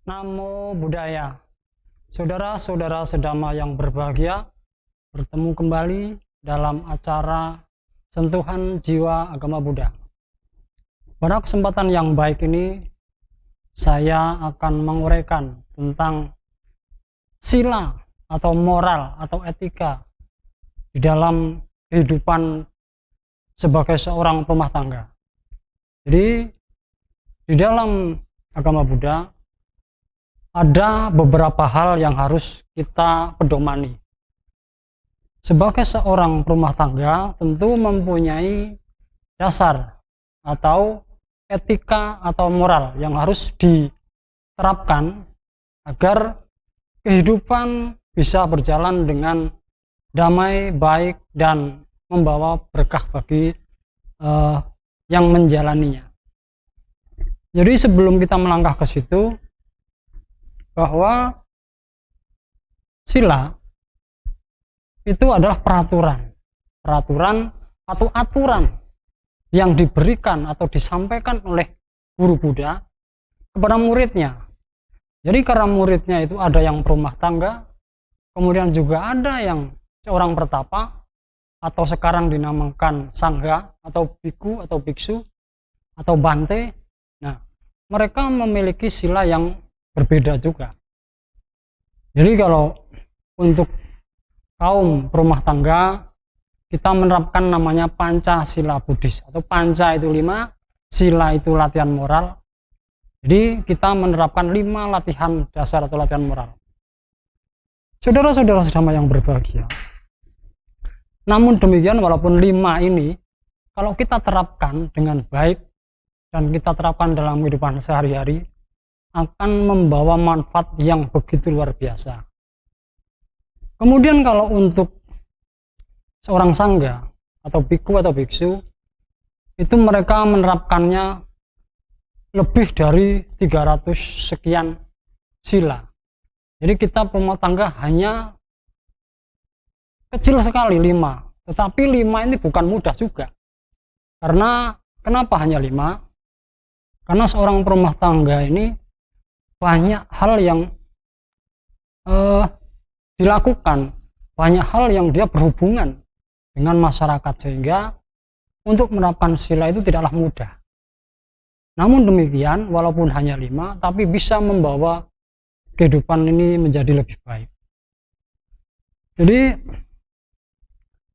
Namo Buddhaya. Saudara-saudara sedama yang berbahagia, bertemu kembali dalam acara Sentuhan Jiwa Agama Buddha. Pada kesempatan yang baik ini, saya akan menguraikan tentang sila atau moral atau etika di dalam kehidupan sebagai seorang rumah tangga. Jadi, di dalam agama Buddha ada beberapa hal yang harus kita pedomani. Sebagai seorang rumah tangga tentu mempunyai dasar atau etika atau moral yang harus diterapkan agar kehidupan bisa berjalan dengan damai, baik, dan membawa berkah bagi yang menjalaninya. Jadi sebelum kita melangkah ke situ, bahwa sila itu adalah peraturan atau aturan yang diberikan atau disampaikan oleh guru Buddha kepada muridnya. Jadi karena muridnya itu ada yang berumah tangga, kemudian juga ada yang seorang pertapa, atau sekarang dinamakan sangga atau biku atau biksu atau bante. Nah, mereka memiliki sila yang berbeda juga. Jadi kalau untuk kaum rumah tangga, kita menerapkan namanya Pancasila Buddhis, atau Panca itu 5, sila itu latihan moral. Jadi kita menerapkan 5 latihan dasar atau latihan moral. Saudara-saudara sedama yang berbahagia, namun demikian walaupun 5 ini kalau kita terapkan dengan baik dan kita terapkan dalam kehidupan sehari-hari, akan membawa manfaat yang begitu luar biasa. Kemudian kalau untuk seorang sangga atau biku atau biksu, itu mereka menerapkannya lebih dari 300 sekian sila. Jadi kita rumah tangga hanya kecil sekali 5, tetapi 5 ini bukan mudah juga. Karena kenapa hanya 5? Karena seorang rumah tangga ini banyak hal yang dilakukan, banyak hal yang dia berhubungan dengan masyarakat, sehingga untuk menerapkan sila itu tidaklah mudah. Namun demikian, walaupun hanya 5, tapi bisa membawa kehidupan ini menjadi lebih baik. Jadi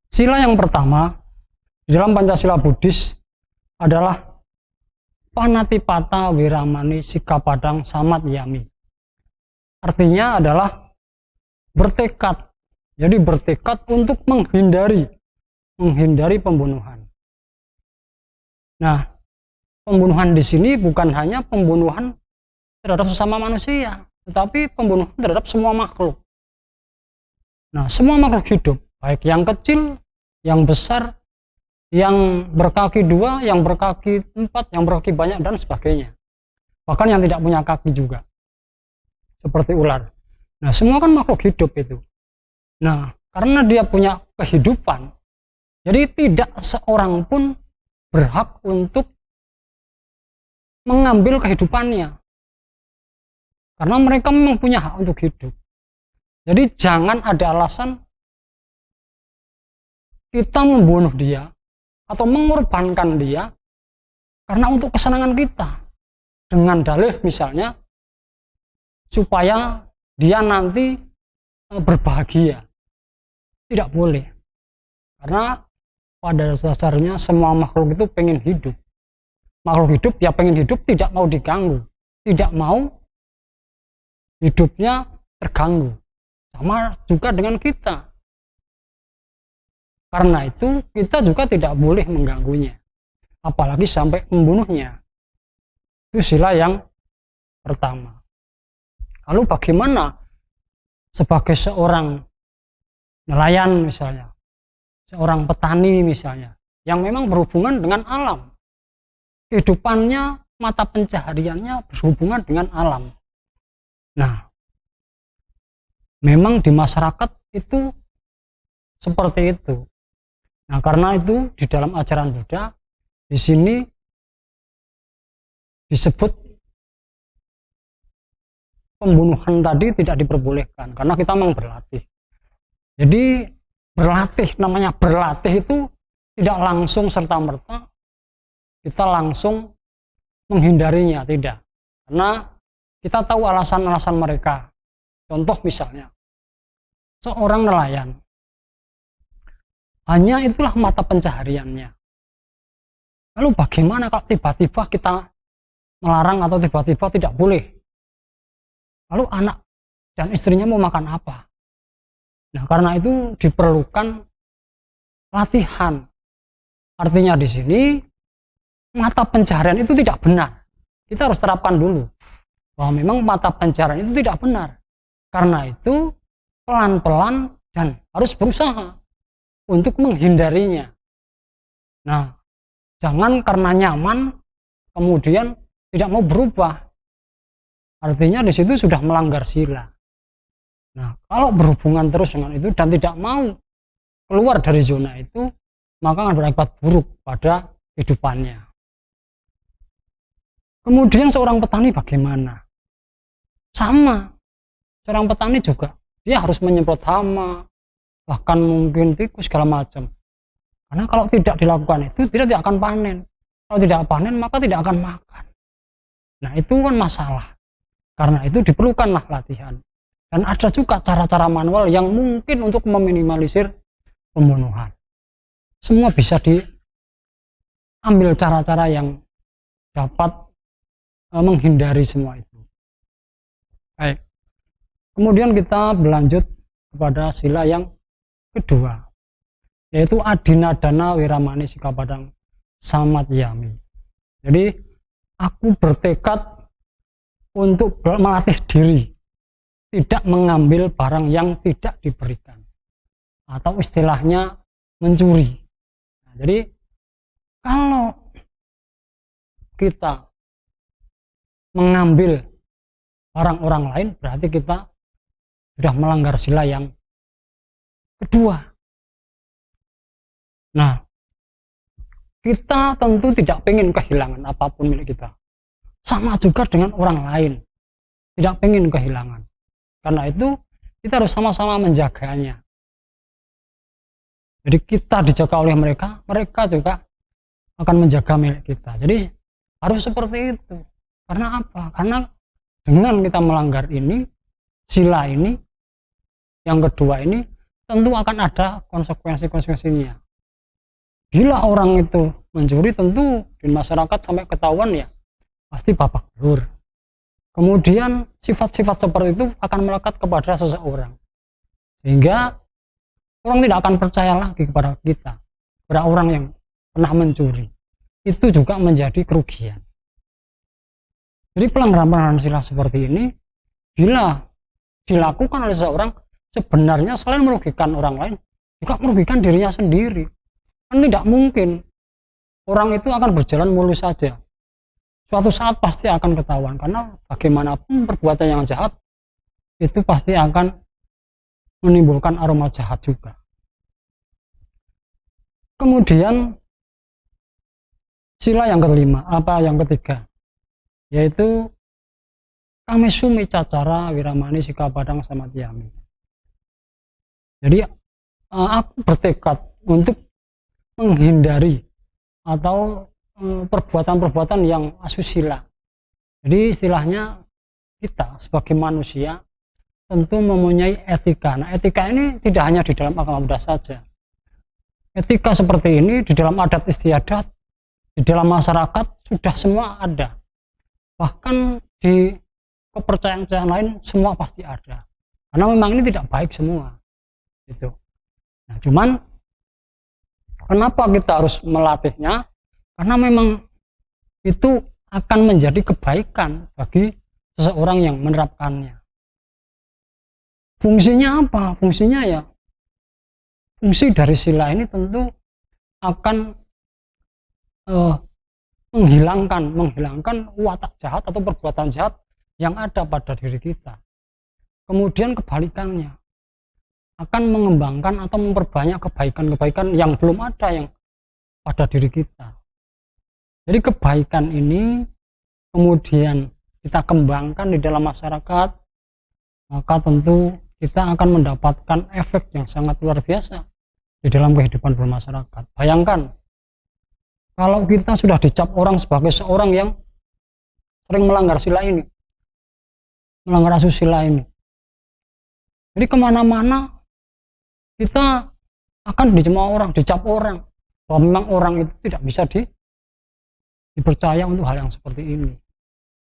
sila yang pertama di dalam Pancasila Buddhis adalah Panatipata Wiramani Sikapadang Samat Yami. Artinya adalah bertekad. Jadi bertekad untuk menghindari pembunuhan. Nah, pembunuhan di sini bukan hanya pembunuhan terhadap sesama manusia, tetapi pembunuhan terhadap semua makhluk. Nah, semua makhluk hidup, baik yang kecil, yang besar, yang berkaki 2, yang berkaki 4, yang berkaki banyak, dan sebagainya. Bahkan yang tidak punya kaki juga, seperti ular. Nah, semua kan makhluk hidup itu. Nah, karena dia punya kehidupan, jadi tidak seorang pun berhak untuk mengambil kehidupannya. Karena mereka memang punya hak untuk hidup. Jadi jangan ada alasan kita membunuh dia atau mengorbankan dia karena untuk kesenangan kita, dengan dalih misalnya supaya dia nanti berbahagia. Tidak boleh, karena pada dasarnya semua makhluk itu pengen hidup. Makhluk hidup ya pengen hidup, tidak mau diganggu, tidak mau hidupnya terganggu. Sama juga dengan kita. Karena itu kita juga tidak boleh mengganggunya, apalagi sampai membunuhnya. Itu sila yang pertama. Lalu bagaimana sebagai seorang nelayan misalnya, seorang petani misalnya, yang memang berhubungan dengan alam, kehidupannya, mata pencahariannya berhubungan dengan alam. Nah, memang di masyarakat itu seperti itu. Nah, karena itu di dalam ajaran Buddha di sini disebut pembunuhan tadi tidak diperbolehkan karena kita memang berlatih. Jadi berlatih, namanya berlatih itu tidak langsung serta-merta kita langsung menghindarinya, tidak. Karena kita tahu alasan-alasan mereka. Contoh misalnya, seorang nelayan, hanya itulah mata pencahariannya. Lalu bagaimana kalau tiba-tiba kita melarang atau tiba-tiba tidak boleh? Lalu anak dan istrinya mau makan apa? Nah, karena itu diperlukan latihan. Artinya di sini mata pencaharian itu tidak benar. Kita harus terapkan dulu bahwa memang mata pencaharian itu tidak benar. Karena itu pelan-pelan dan harus berusaha untuk menghindarinya. Nah, jangan karena nyaman kemudian tidak mau berubah. Artinya di situ sudah melanggar sila. Nah, kalau berhubungan terus dengan itu dan tidak mau keluar dari zona itu, maka akan berakibat buruk pada kehidupannya. Kemudian seorang petani bagaimana? Sama, seorang petani juga dia harus menyemprot hama, bahkan mungkin tikus segala macam. Karena kalau tidak dilakukan itu tidak akan panen. Kalau tidak panen maka tidak akan makan. Nah, itu kan masalah. Karena itu diperlukanlah latihan. Dan ada juga cara-cara manual yang mungkin untuk meminimalisir pembunuhan. Semua bisa diambil cara-cara yang dapat menghindari semua itu. Baik. Kemudian kita berlanjut kepada sila yang kedua, yaitu Adinadana Wiramani Sikapadang Samadhyami. Jadi aku bertekad untuk melatih diri tidak mengambil barang yang tidak diberikan, atau istilahnya mencuri. Nah, jadi kalau kita mengambil barang orang lain berarti kita sudah melanggar sila yang kedua. Nah, kita tentu tidak ingin kehilangan apapun milik kita. Sama juga dengan orang lain, tidak ingin kehilangan. Karena itu kita harus sama-sama menjaganya. Jadi kita dijaga oleh mereka, mereka juga akan menjaga milik kita. Jadi harus seperti itu. Karena apa? Karena dengan kita melanggar ini, sila ini, yang kedua ini, tentu akan ada konsekuensi-konsekuensinya. Bila orang itu mencuri, tentu di masyarakat sampai ketahuan ya, pasti babak belur. Kemudian sifat-sifat seperti itu akan melekat kepada seseorang. Sehingga orang tidak akan percaya lagi kepada kita, kepada orang yang pernah mencuri. Itu juga menjadi kerugian. Jadi pelanggaran sila seperti ini, bila dilakukan oleh seseorang, sebenarnya selain merugikan orang lain, juga merugikan dirinya sendiri. Kan tidak mungkin orang itu akan berjalan mulus saja. Suatu saat pasti akan ketahuan, karena bagaimanapun perbuatan yang jahat itu pasti akan menimbulkan aroma jahat juga. Kemudian sila yang kelima, yang ketiga, yaitu Kamesumi Cacara Wiramani Sikapadang Samadhyami. Jadi aku bertekad untuk menghindari atau perbuatan-perbuatan yang asusila. Jadi istilahnya kita sebagai manusia tentu mempunyai etika. Nah, etika ini tidak hanya di dalam agama Buddha saja. Etika seperti ini di dalam adat istiadat, di dalam masyarakat sudah semua ada. Bahkan di kepercayaan lain semua pasti ada. Karena memang ini tidak baik semua. Itu. Nah, cuman kenapa kita harus melatihnya? Karena memang itu akan menjadi kebaikan bagi seseorang yang menerapkannya. Fungsinya apa? Fungsinya ya, fungsi dari sila ini tentu akan menghilangkan watak jahat atau perbuatan jahat yang ada pada diri kita. Kemudian kebalikannya, akan mengembangkan atau memperbanyak kebaikan-kebaikan yang belum ada yang pada diri kita. Jadi kebaikan ini kemudian kita kembangkan di dalam masyarakat, maka tentu kita akan mendapatkan efek yang sangat luar biasa di dalam kehidupan bermasyarakat. Bayangkan kalau kita sudah dicap orang sebagai seorang yang sering melanggar sila ini, melanggar asusila ini, jadi kemana-mana kita akan dicemooh orang, dicap orang, bahwa memang orang itu tidak bisa dipercaya untuk hal yang seperti ini.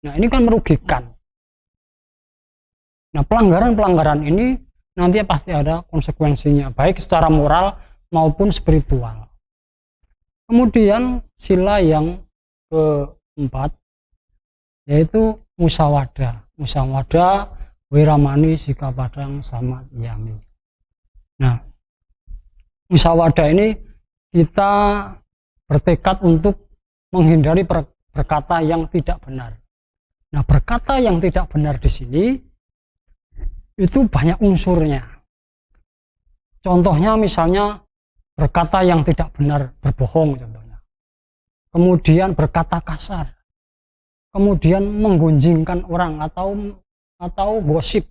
Nah, ini kan merugikan. Nah, pelanggaran-pelanggaran ini nanti pasti ada konsekuensinya, baik secara moral maupun spiritual. Kemudian sila yang keempat yaitu musyawadah. Musyawadah, wiramani, sikapadang, samat, yami. Nah, musyawadah ini kita bertekad untuk menghindari berkata yang tidak benar. Nah, berkata yang tidak benar di sini itu banyak unsurnya. Contohnya misalnya berkata yang tidak benar, berbohong contohnya. Kemudian berkata kasar. Kemudian menggunjingkan orang atau gosip.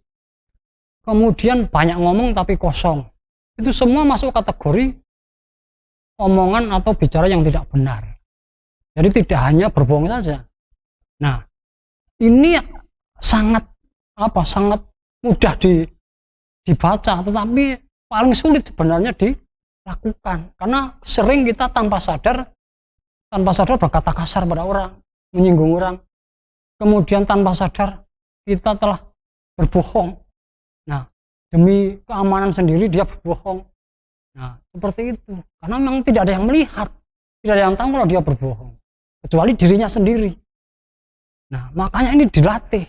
Kemudian banyak ngomong tapi kosong. Itu semua masuk kategori omongan atau bicara yang tidak benar. Jadi tidak hanya berbohong saja. Nah, ini sangat mudah dibaca, tetapi paling sulit sebenarnya dilakukan karena sering kita tanpa sadar berkata kasar pada orang, menyinggung orang, kemudian tanpa sadar kita telah berbohong. Nah, demi keamanan sendiri dia berbohong. Nah, seperti itu karena memang tidak ada yang melihat, tidak ada yang tahu kalau dia berbohong kecuali dirinya sendiri. Nah, makanya ini dilatih.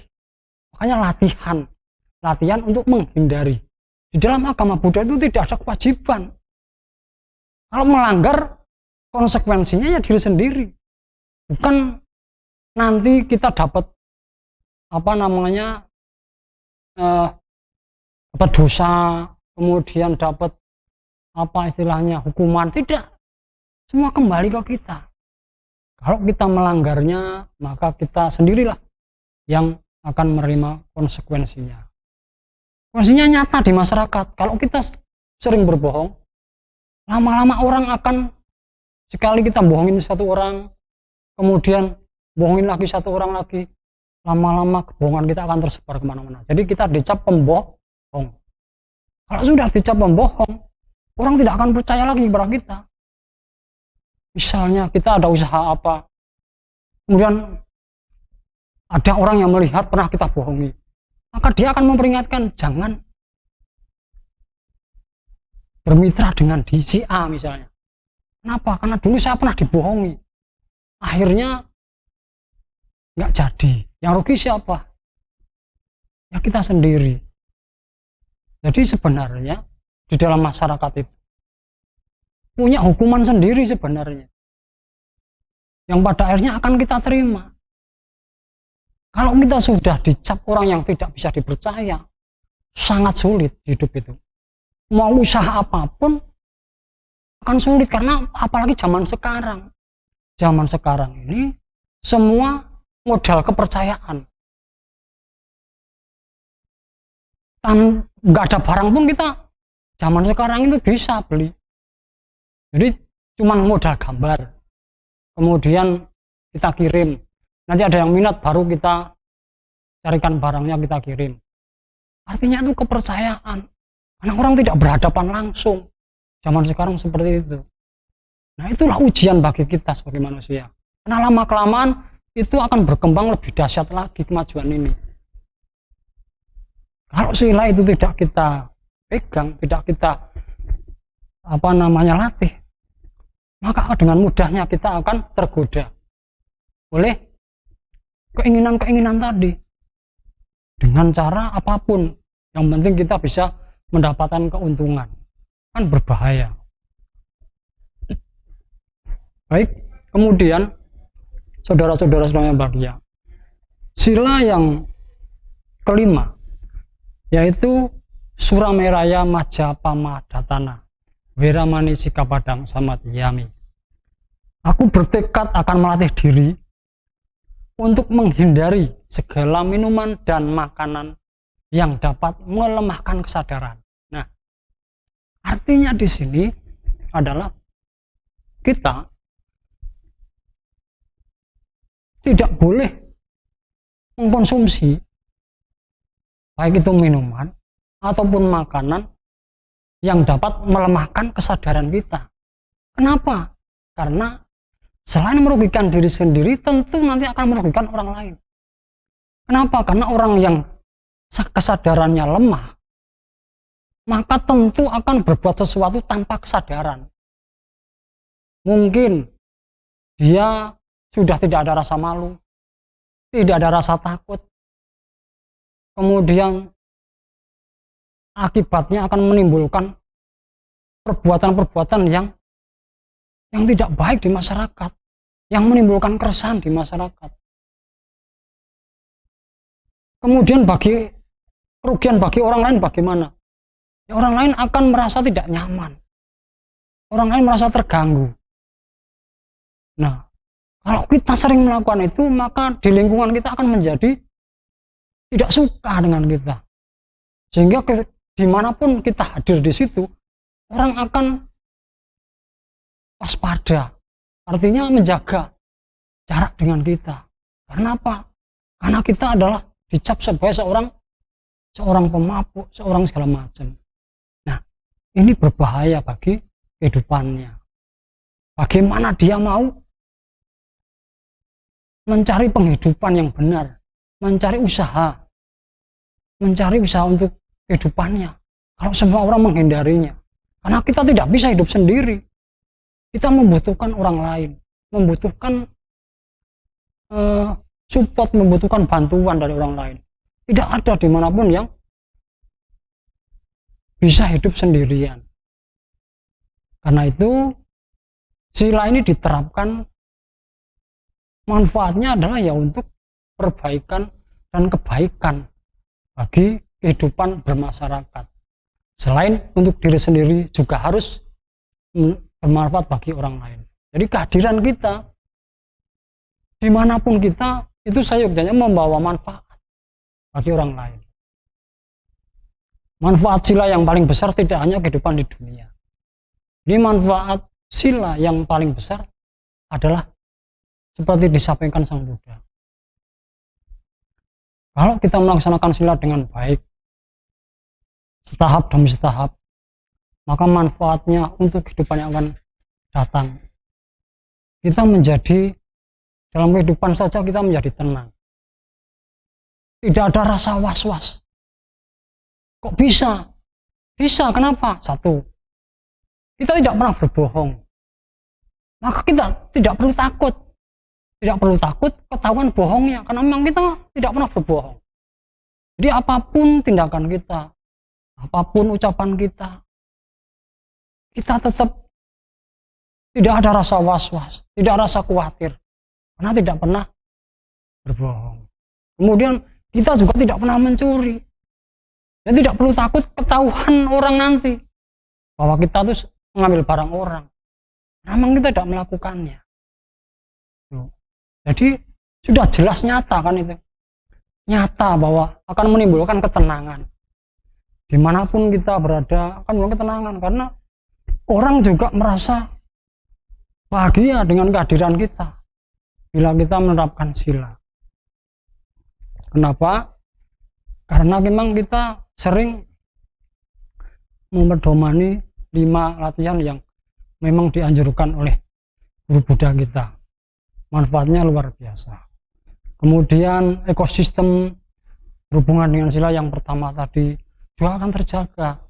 Makanya latihan untuk menghindari. Di dalam agama Buddha itu tidak ada kewajiban. Kalau melanggar, konsekuensinya ya diri sendiri. Bukan nanti kita dapat dapat dosa, kemudian dapat hukuman. Tidak. Semua kembali ke kita. Kalau kita melanggarnya, maka kita sendirilah yang akan menerima konsekuensinya. Konsekuensinya nyata di masyarakat. Kalau kita sering berbohong, lama-lama orang akan, sekali kita bohongin satu orang, kemudian bohongin lagi satu orang lagi, lama-lama kebohongan kita akan tersebar kemana-mana. Jadi kita dicap pembohong. Kalau sudah dicap pembohong, orang tidak akan percaya lagi kepada kita. Misalnya kita ada usaha apa, kemudian ada orang yang melihat pernah kita bohongi, maka dia akan memperingatkan, jangan bermitra dengan si A misalnya. Kenapa? Karena dulu saya pernah dibohongi, akhirnya nggak jadi. Yang rugi siapa? Ya kita sendiri. Jadi sebenarnya di dalam masyarakat itu punya hukuman sendiri sebenarnya, yang pada akhirnya akan kita terima. Kalau kita sudah dicap orang yang tidak bisa dipercaya, sangat sulit hidup itu. Mau usaha apapun akan sulit, karena apalagi zaman sekarang. Zaman sekarang ini semua modal kepercayaan. Nggak ada barang pun kita zaman sekarang itu bisa beli. Jadi cuman modal gambar, kemudian kita kirim. Nanti ada yang minat, baru kita carikan barangnya, kita kirim. Artinya itu kepercayaan. Karena orang tidak berhadapan langsung. Zaman sekarang seperti itu. Nah, itulah ujian bagi kita sebagai manusia. Karena lama-kelamaan itu akan berkembang lebih dahsyat lagi kemajuan ini. Kalau sila itu tidak kita pegang, tidak kita latih, maka dengan mudahnya kita akan tergoda oleh keinginan-keinginan tadi dengan cara apapun, yang penting kita bisa mendapatkan keuntungan. Kan berbahaya. Baik, kemudian saudara-saudara yang bahagia, sila yang kelima yaitu Surameraya Majapahmadhatana, Wiramani Sikapadang Samat Yami. Aku bertekad akan melatih diri untuk menghindari segala minuman dan makanan yang dapat melemahkan kesadaran. Nah, artinya di sini adalah kita tidak boleh mengkonsumsi baik itu minuman ataupun makanan yang dapat melemahkan kesadaran kita. Kenapa? Karena selain merugikan diri sendiri, tentu nanti akan merugikan orang lain. Kenapa? Karena orang yang kesadarannya lemah, maka tentu akan berbuat sesuatu tanpa kesadaran. Mungkin dia sudah tidak ada rasa malu, tidak ada rasa takut, kemudian akibatnya akan menimbulkan perbuatan-perbuatan yang tidak baik di masyarakat, yang menimbulkan keresahan di masyarakat. Kemudian kerugian bagi orang lain bagaimana? Ya, orang lain akan merasa tidak nyaman, orang lain merasa terganggu. Nah, kalau kita sering melakukan itu, maka di lingkungan kita akan menjadi tidak suka dengan kita, sehingga dimanapun kita hadir di situ, orang akan waspada, artinya menjaga jarak dengan kita. Karena apa? Karena kita adalah dicap sebagai seorang pemabuk, seorang segala macam. Nah, ini berbahaya bagi kehidupannya. Bagaimana dia mau mencari penghidupan yang benar, mencari usaha untuk kehidupannya, kalau semua orang menghindarinya? Karena kita tidak bisa hidup sendiri, kita membutuhkan orang lain, membutuhkan support, membutuhkan bantuan dari orang lain. Tidak ada dimanapun yang bisa hidup sendirian. Karena itu sila ini diterapkan, manfaatnya adalah ya untuk perbaikan dan kebaikan bagi kehidupan bermasyarakat. Selain untuk diri sendiri, juga harus bermanfaat bagi orang lain. Jadi kehadiran kita dimanapun kita itu seyogyanya membawa manfaat bagi orang lain. Manfaat sila yang paling besar tidak hanya kehidupan di dunia. Ini manfaat sila yang paling besar adalah seperti disampaikan Sang Buddha. Kalau kita melaksanakan sila dengan baik, setahap demi setahap, maka manfaatnya untuk kehidupan yang akan datang. Kita menjadi, dalam kehidupan saja kita menjadi tenang. Tidak ada rasa was-was. Kok bisa? Bisa, kenapa? Satu, kita tidak pernah berbohong. Maka kita tidak perlu takut. Tidak perlu takut ketahuan bohongnya, karena memang kita tidak pernah berbohong. Jadi apapun tindakan kita, apapun ucapan kita, kita tetap tidak ada rasa was-was, tidak ada rasa khawatir, karena tidak pernah berbohong. Kemudian kita juga tidak pernah mencuri, dan tidak perlu takut ketahuan orang nanti bahwa kita tuh mengambil barang orang. Memang kita tidak melakukannya. Jadi sudah jelas nyata kan itu, nyata bahwa akan menimbulkan ketenangan. Dimanapun kita berada akan menimbulkan ketenangan, karena orang juga merasa bahagia dengan kehadiran kita bila kita menerapkan sila. Kenapa? Karena memang kita sering memperdomani 5 latihan yang memang dianjurkan oleh guru Buddha kita. Manfaatnya luar biasa. Kemudian ekosistem berhubungan dengan sila yang pertama tadi juga akan terjaga.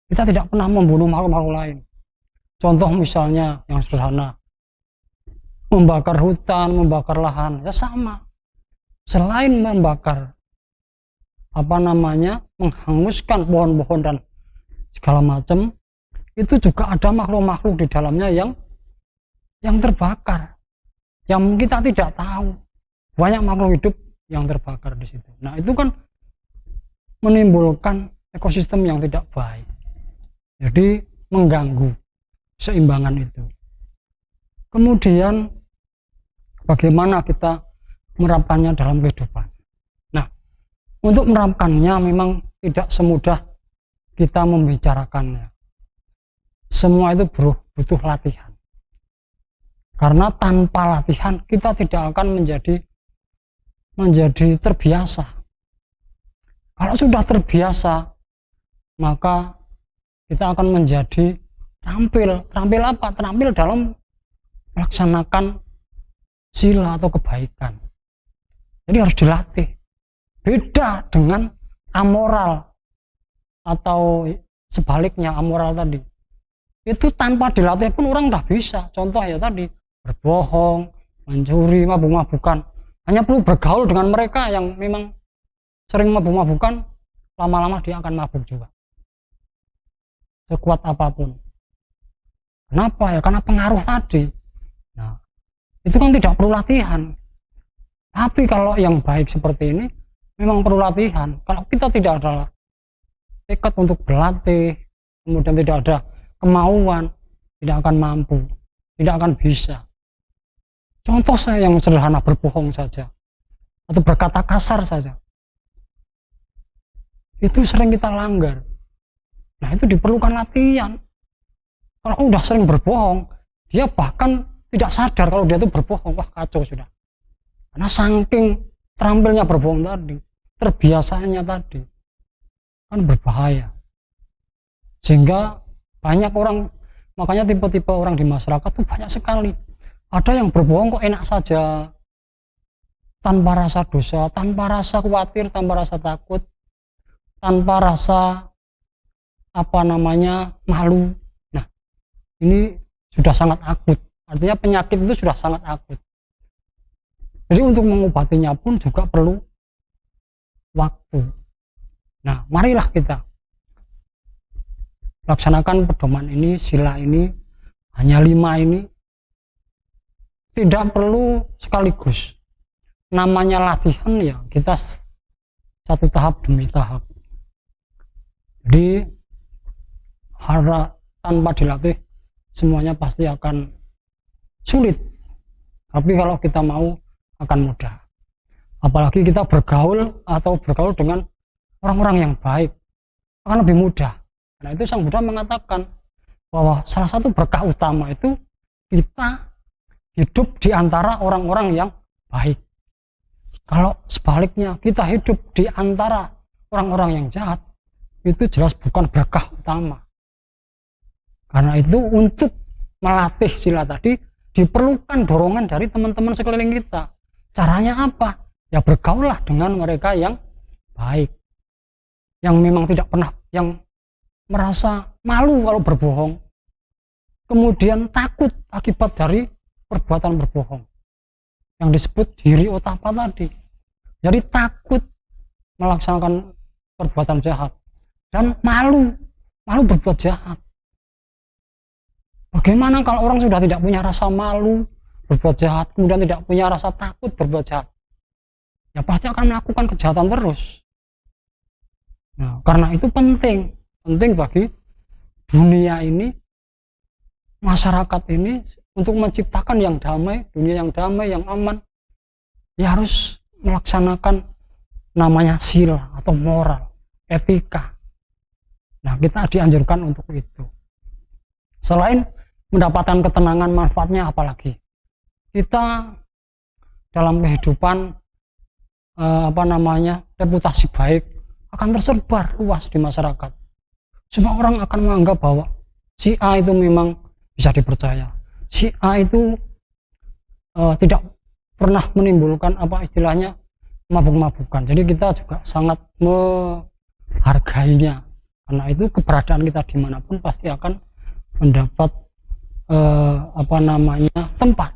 Kita tidak pernah membunuh makhluk-makhluk lain. Contoh misalnya yang sederhana, membakar hutan, membakar lahan, ya sama. Selain membakar menghanguskan pohon-pohon dan segala macam, itu juga ada makhluk-makhluk di dalamnya yang terbakar, yang kita tidak tahu. Banyak makhluk hidup yang terbakar di situ. Nah, itu kan menimbulkan ekosistem yang tidak baik. Jadi mengganggu keseimbangan itu. Kemudian bagaimana kita menerapkannya dalam kehidupan. Nah, untuk menerapkannya memang tidak semudah kita membicarakannya. Semua itu butuh latihan. Karena tanpa latihan kita tidak akan menjadi terbiasa. Kalau sudah terbiasa, maka kita akan menjadi terampil apa? Terampil dalam melaksanakan sila atau kebaikan. Jadi harus dilatih. Beda dengan amoral atau sebaliknya amoral tadi. Itu tanpa dilatih pun orang udah bisa. Contoh ya tadi, berbohong, mencuri, mabuk-mabukan. Hanya perlu bergaul dengan mereka yang memang sering mabuk-mabukan, lama-lama dia akan mabuk juga. Sekuat apapun. Kenapa ya? Karena pengaruh tadi. Nah, itu kan tidak perlu latihan. Tapi kalau yang baik seperti ini memang perlu latihan. Kalau kita tidak ada tekad untuk berlatih, kemudian tidak ada kemauan, tidak akan mampu, tidak akan bisa. Contoh saya yang sederhana, berbohong saja atau berkata kasar saja, itu sering kita langgar. Nah, itu diperlukan latihan. Kalau udah sering berbohong, dia bahkan tidak sadar kalau dia itu berbohong. Wah, kacau sudah. Karena saking terampilnya berbohong tadi, terbiasaannya tadi, kan berbahaya. Sehingga banyak orang, makanya tipe-tipe orang di masyarakat tuh banyak sekali. Ada yang berbohong kok enak saja, tanpa rasa dosa, tanpa rasa khawatir, tanpa rasa takut, tanpa rasa malu. Nah, ini sudah sangat akut. Artinya penyakit itu sudah sangat akut. Jadi untuk mengobatinya pun juga perlu waktu. Nah, marilah kita laksanakan pedoman ini, sila ini, hanya 5 ini. Tidak perlu sekaligus. Namanya latihan ya, kita satu tahap demi tahap. Jadi tanpa dilatih semuanya pasti akan sulit. Tapi kalau kita mau akan mudah. Apalagi kita bergaul dengan orang-orang yang baik, akan lebih mudah. Nah, itu Sang Buddha mengatakan bahwa salah satu berkah utama itu kita hidup di antara orang-orang yang baik. Kalau sebaliknya kita hidup di antara orang-orang yang jahat, itu jelas bukan berkah utama. Karena itu untuk melatih sila tadi diperlukan dorongan dari teman-teman sekeliling kita. Caranya apa? Ya bergaullah dengan mereka yang baik, yang memang tidak pernah, yang merasa malu kalau berbohong, kemudian takut akibat dari perbuatan berbohong, yang disebut diri otapa tadi. Jadi takut melaksanakan perbuatan jahat dan malu berbuat jahat. Bagaimana kalau orang sudah tidak punya rasa malu berbuat jahat, kemudian tidak punya rasa takut berbuat jahat? Ya pasti akan melakukan kejahatan terus. Nah, karena itu penting bagi dunia ini, masyarakat ini, untuk menciptakan yang damai, dunia yang damai, yang aman, ya harus melaksanakan namanya sila atau moral, etika. Nah, kita dianjurkan untuk itu. Selain mendapatkan ketenangan, manfaatnya apalagi? Kita dalam kehidupan reputasi baik akan tersebar luas di masyarakat. Semua orang akan menganggap bahwa si A itu memang bisa dipercaya. Si A itu tidak pernah menimbulkan mabuk-mabukan. Jadi kita juga sangat menghargainya. Karena itu keberadaan kita dimanapun pasti akan mendapat tempat.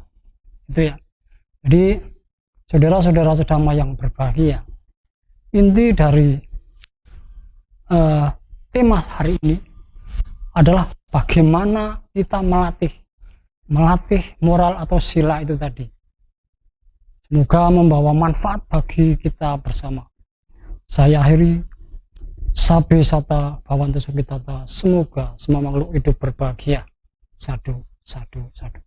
Itu ya. Jadi saudara-saudara sedama yang berbahagia, inti dari tema hari ini adalah bagaimana kita melatih moral atau sila itu tadi. Semoga membawa manfaat bagi kita bersama. Saya akhiri, Sabe Sata Bhavantu Sukhitata. Semoga semua makhluk hidup berbahagia. Sadu, sadu, sadu.